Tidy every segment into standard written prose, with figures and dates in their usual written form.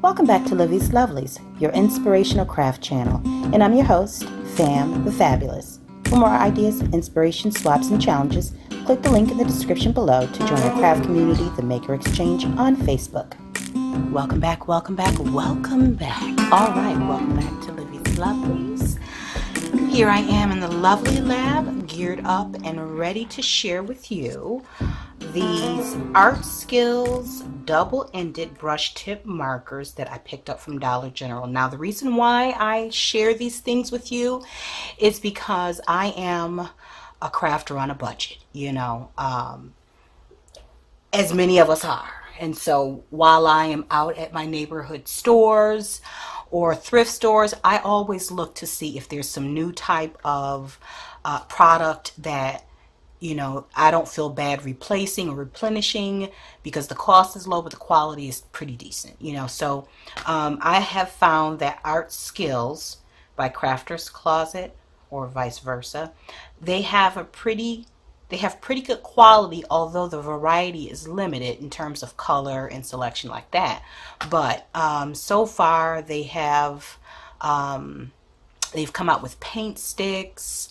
Welcome back to Livie'S Lovelies, your inspirational craft channel, and I'm your host, Fam the Fabulous. For more ideas, inspiration, swaps, and challenges, click the link in the description below to join our craft community, The Maker Exchange, on Facebook. Welcome back, welcome back, welcome back. All right, welcome back to Livie'S Lovelies. Here I am in the Lovely Lab, geared up and ready to share with you these Art Skills double-ended brush tip markers that I picked up from Dollar General. Now, the reason why I share these things with you is because I am a crafter on a budget, as many of us are. And so while I am out at my neighborhood stores or thrift stores, I always look to see if there's some new type of product that I don't feel bad replacing or replenishing because the cost is low, but the quality is pretty decent, So I have found that Art Skills by Crafter's Closet, or vice versa, they have pretty good quality, although the variety is limited in terms of color and selection like that. But so far they have they've come out with paint sticks,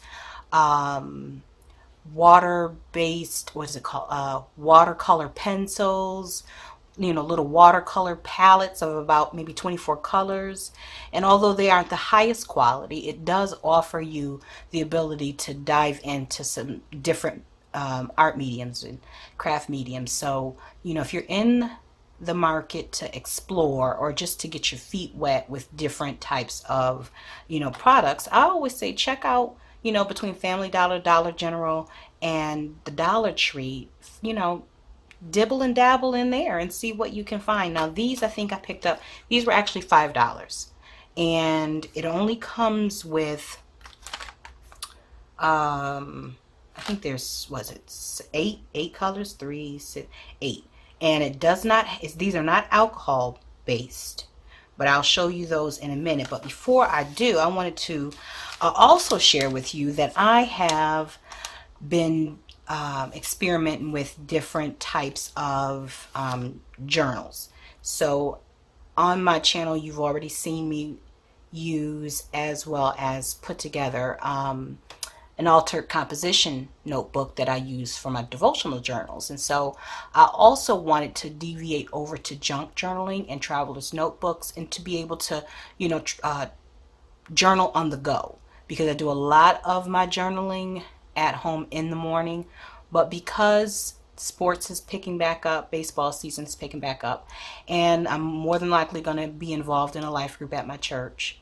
water-based, watercolor pencils, little watercolor palettes of about maybe 24 colors. And although they aren't the highest quality, it does offer you the ability to dive into some different art mediums and craft mediums. So if you're in the market to explore or just to get your feet wet with different types of products, I always say check out between Family Dollar, Dollar General, and the Dollar Tree, dibble and dabble in there and see what you can find. Now, these I think I picked up, these were actually $5. And it only comes with, I think there's, eight colors, 3, 6, 8. And it does not, these are not alcohol based, but I'll show you those in a minute. But before I do, I wanted to also share with you that I have been experimenting with different types of journals. So on my channel, you've already seen me use as well as put together an altered composition notebook that I use for my devotional journals. And so I also wanted to deviate over to junk journaling and traveler's notebooks, and to be able to journal on the go, because I do a lot of my journaling at home in the morning. But because sports is picking back up, baseball season is picking back up, and I'm more than likely going to be involved in a life group at my church,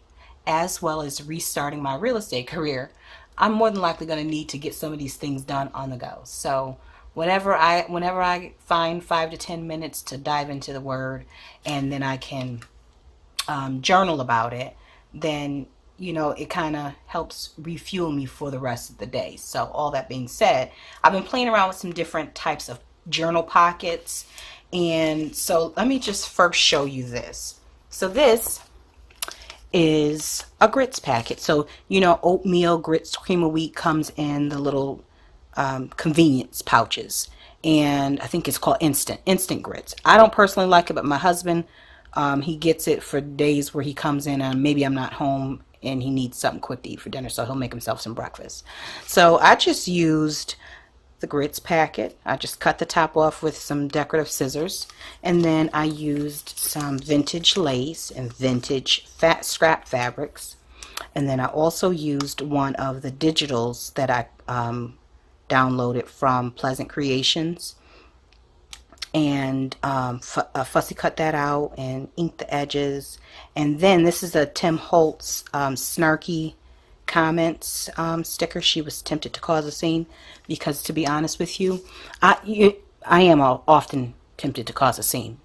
as well as restarting my real estate career, I'm more than likely going to need to get some of these things done on the go. So whenever I find 5 to 10 minutes to dive into the Word, and then I can journal about it, then it kind of helps refuel me for the rest of the day. So all that being said, I've been playing around with some different types of journal pockets. And so let me just first show you this. So this is a grits packet. So, oatmeal, grits, cream of wheat comes in the little convenience pouches. And I think it's called instant grits. I don't personally like it, but my husband, he gets it for days where he comes in and maybe I'm not home and he needs something quick to eat for dinner, so he'll make himself some breakfast. So I just used the grits packet. I just cut the top off with some decorative scissors, and then I used some vintage lace and vintage scrap fabrics, and then I also used one of the digitals that I downloaded from Pleasant Creations, and fussy cut that out and ink the edges. And then this is a Tim Holtz snarky comments sticker. She was tempted to cause a scene, because to be honest with you, I am often tempted to cause a scene,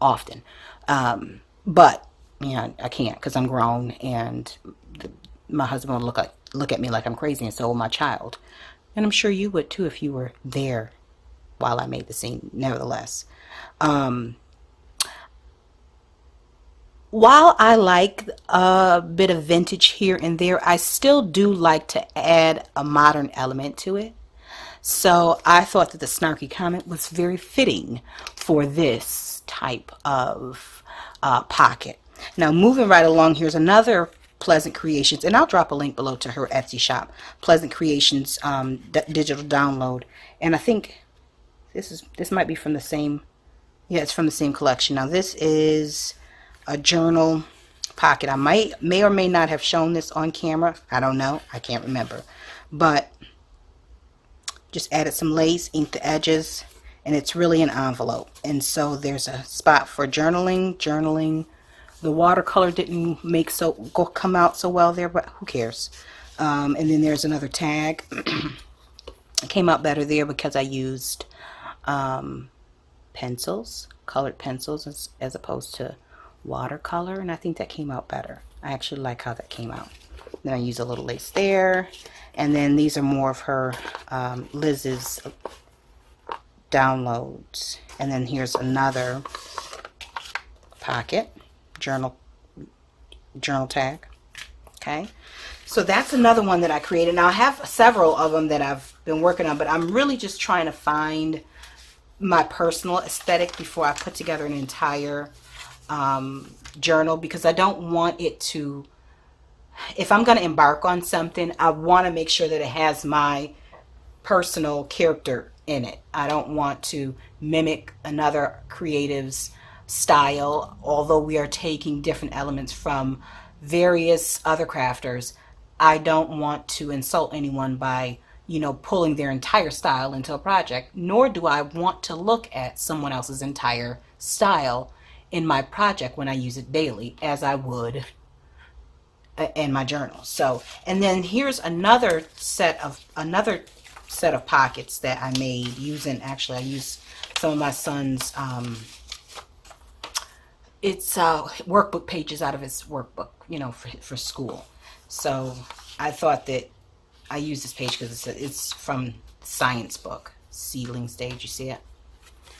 often, but I can't, because I'm grown, and my husband will look at me like I'm crazy, and so will my child, and I'm sure you would too if you were there while I made the scene. Nevertheless, while I like a bit of vintage here and there, I still do like to add a modern element to it. So I thought that the snarky comment was very fitting for this type of pocket. Now moving right along, here's another Pleasant Creations, and I'll drop a link below to her Etsy shop, Pleasant Creations digital download. And I think this might be from the same, yeah, it's from the same collection. Now this is a journal pocket. I may or may not have shown this on camera. I don't know. I can't remember. But just added some lace, inked the edges, and it's really an envelope. And so there's a spot for journaling. The watercolor didn't come out so well there, but who cares? And then there's another tag. It came out better there because I used pencils, colored pencils, as opposed to watercolor, and I think that came out better. I actually like how that came out. Then I use a little lace there, and then these are more of her Liz's downloads. And then here's another pocket journal tag. Okay, so that's another one that I created. Now I have several of them that I've been working on, but I'm really just trying to find my personal aesthetic before I put together an entire journal, because I don't want it to, if I'm going to embark on something, I want to make sure that it has my personal character in it. I don't want to mimic another creative's style, although we are taking different elements from various other crafters. I don't want to insult anyone by, you know, pulling their entire style into a project, nor do I want to look at someone else's entire style in my project when I use it daily, as I would in my journal. So, and then here's another set of pockets that I made using, actually I used some of my son's workbook pages out of his workbook, you know, for school. So I thought that I use this page because it's from science book, Seedling Stage. You see it?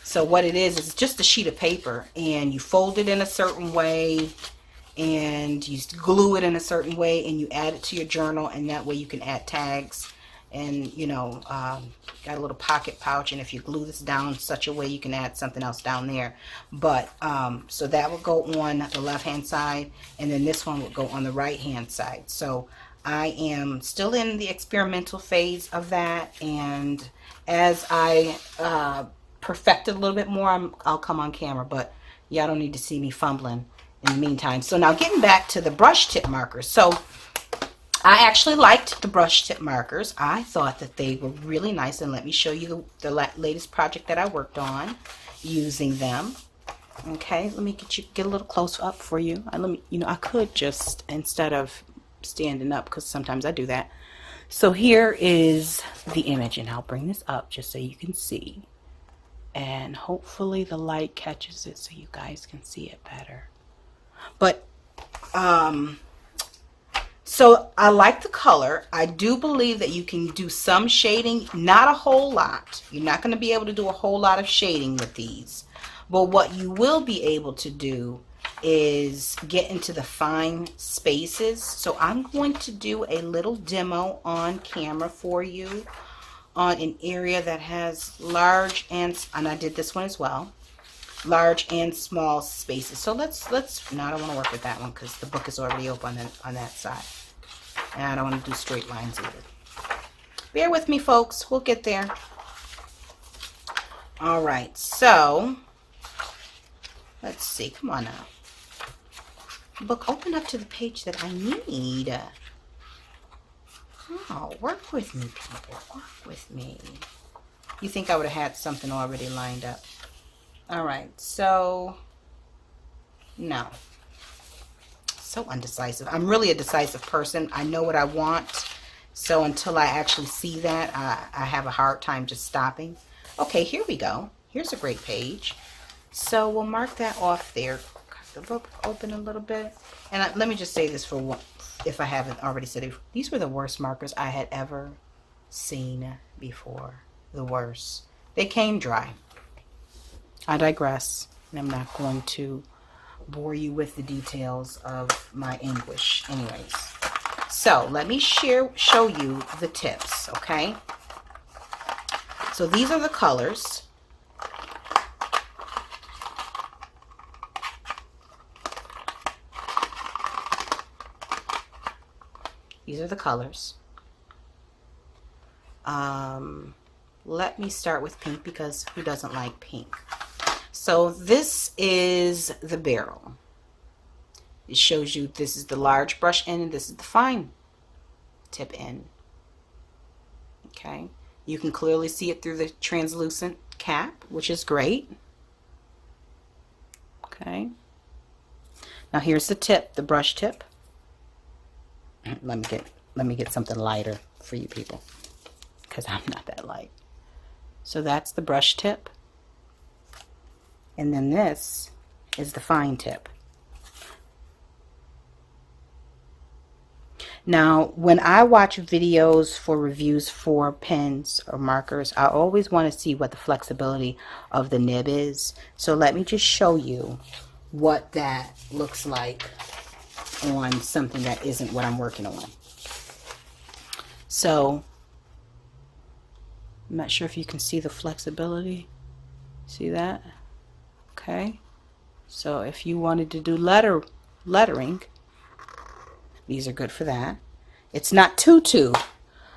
So what it is just a sheet of paper, and you fold it in a certain way, and you glue it in a certain way, and you add it to your journal, and that way you can add tags. And you know, got a little pocket pouch, and if you glue this down such a way, you can add something else down there. But so that will go on the left hand side, and then this one will go on the right hand side. So I am still in the experimental phase of that, and as I perfect it a little bit more, I'll come on camera, but y'all don't need to see me fumbling in the meantime. So now getting back to the brush tip markers. So I actually liked the brush tip markers. I thought that they were really nice, and let me show you the latest project that I worked on using them. Okay, let me get a little close up for you. I could just, instead of standing up, because sometimes I do that. So here is the image, and I'll bring this up just so you can see, and hopefully the light catches it so you guys can see it better. But so I like the color. I do believe that you can do some shading, not a whole lot. You're not going to be able to do a whole lot of shading with these, but what you will be able to do is get into the fine spaces. So I'm going to do a little demo on camera for you on an area that has large and I did this one as well, large and small spaces. So let's no, I don't want to work with that one because the book is already open on that side, and I don't want to do straight lines either. Bear with me, folks, we'll get there. All right, so let's see, come on now, book, open up to the page that I need. Oh, work with me, people, work with me. You think I would have had something already lined up? All right, so no, so undecisive. I'm really a decisive person. I know what I want, so until I actually see that, I have a hard time just stopping. Okay, here we go. Here's a great page. So we'll mark that off there. Cut the book open a little bit, and let me just say this for one, if I haven't already said it. These were the worst markers I had ever seen before. The worst. They came dry. I digress, and I'm not going to bore you with the details of my anguish. Anyways, so let me show you the tips, okay? So these are the colors. These are the colors. Let me start with pink, because who doesn't like pink? So this is the barrel. It shows you this is the large brush end and this is the fine tip end. Okay, you can clearly see it through the translucent cap, which is great. Okay, now here's the tip, the brush tip. Let me get something lighter for you people, because I'm not that light. So that's the brush tip, and then this is the fine tip. Now, when I watch videos for reviews for pens or markers, I always want to see what the flexibility of the nib is. So let me just show you what that looks like on something that isn't what I'm working on. So I'm not sure if you can see the flexibility. See that? Okay. So if you wanted to do lettering, these are good for that. It's not too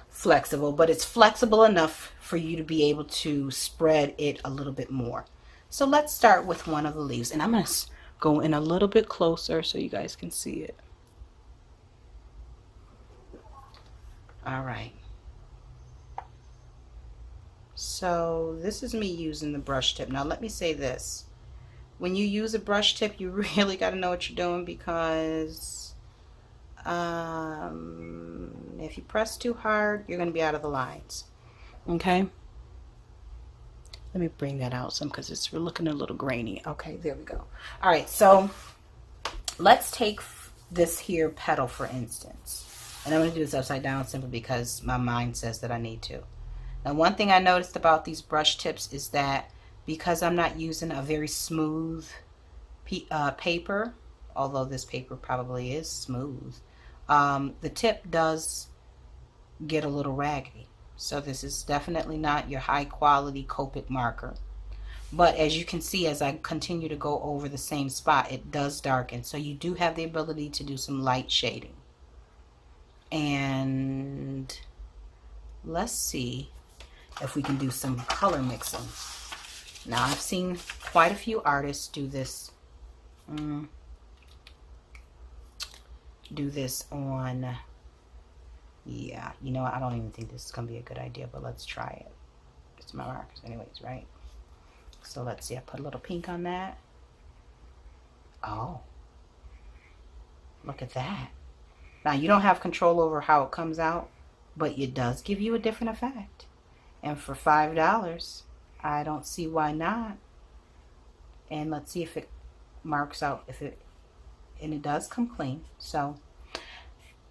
flexible, but it's flexible enough for you to be able to spread it a little bit more. So let's start with one of the leaves, and I'm going to go in a little bit closer so you guys can see it. All right. So this is me using the brush tip. Now let me say this. When you use a brush tip, you really got to know what you're doing, because if you press too hard, you're going to be out of the lines. Okay? Let me bring that out some, because it's looking a little grainy. Okay, there we go. All right, so let's take this here petal, for instance. And I'm going to do this upside down simply because my mind says that I need to. Now, one thing I noticed about these brush tips is that because I'm not using a very smooth paper, although this paper probably is smooth, the tip does get a little raggedy. So this is definitely not your high quality Copic marker. But as you can see, as I continue to go over the same spot, it does darken. So you do have the ability to do some light shading. And let's see if we can do some color mixing. Now, I've seen quite a few artists do this. Do this on, yeah, you know, I don't even think this is gonna be a good idea, but let's try it. It's my markers anyways, right? So let's see, I put a little pink on that. Oh, look at that. Now, you don't have control over how it comes out, but it does give you a different effect. And for $5, I don't see why not. And let's see if it marks out, and it does come clean. So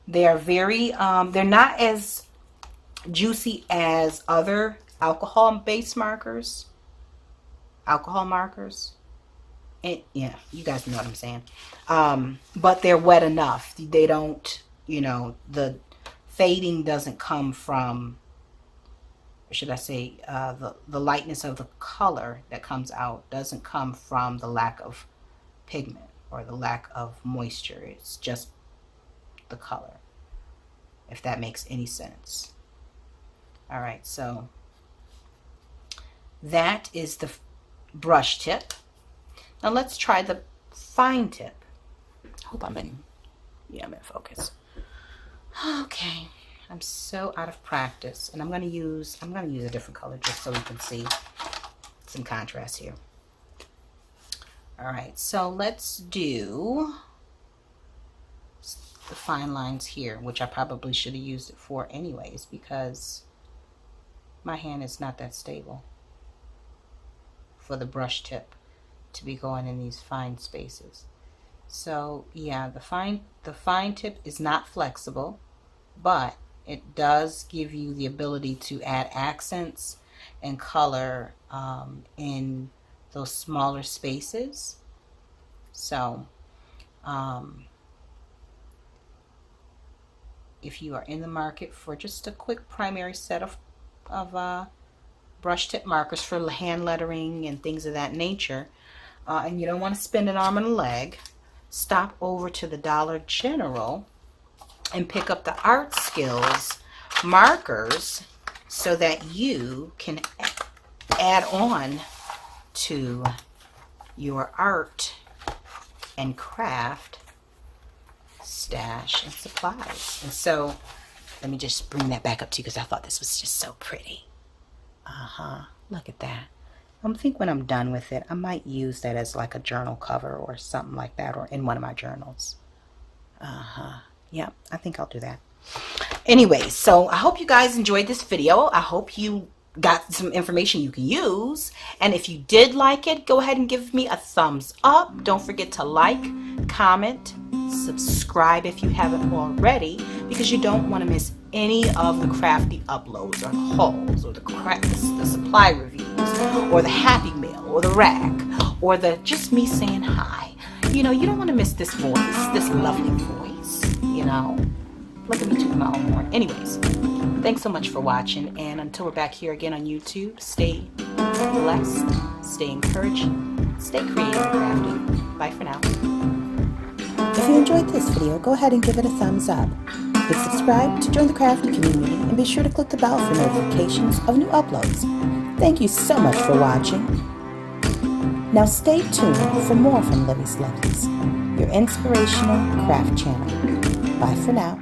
they are very, they're not as juicy as other alcohol-based markers. And yeah, you guys know what I'm saying. But they're wet enough. They don't, you know, the fading doesn't come from, or should I say, the lightness of the color that comes out doesn't come from the lack of pigment or the lack of moisture. It's just the color, if that makes any sense. All right, so that is the brush tip. Now let's try the fine tip. Hope I'm in, yeah, I'm in focus. Okay, I'm so out of practice, and I'm gonna use a different color just so we can see some contrast here. All right, so let's do the fine lines here, which I probably should have used it for anyways, because my hand is not that stable for the brush tip to be going in these fine spaces. So yeah, the fine tip is not flexible, but it does give you the ability to add accents and color in those smaller spaces. So if you are in the market for just a quick primary set of brush tip markers for hand lettering and things of that nature, and you don't want to spend an arm and a leg, stop over to the Dollar General and pick up the art skills markers so that you can add on to your art and craft stash and supplies. And so let me just bring that back up to you because I thought this was just so pretty. Look at that. I think when I'm done with it, I might use that as like a journal cover or something like that, or in one of my journals. Yeah, I think I'll do that. Anyway, so I hope you guys enjoyed this video. I hope you got some information you can use. And if you did like it, go ahead and give me a thumbs up. Don't forget to like, comment, subscribe if you haven't already, because you don't want to miss any of the crafty uploads or the hauls or the supply reviews or the happy mail or the rack or the just me saying hi. You know, you don't want to miss this voice, this lovely voice, you know. Look at me tooting my own horn. Anyways, thanks so much for watching, and until we're back here again on YouTube, stay blessed, stay encouraged, stay creative and crafty. Bye for now. If you enjoyed this video, go ahead and give it a thumbs up. Hit subscribe to join the crafty community, and be sure to click the bell for notifications of new uploads. Thank you so much for watching. Now stay tuned for more from Livie's Lovelies, your inspirational craft channel. Bye for now.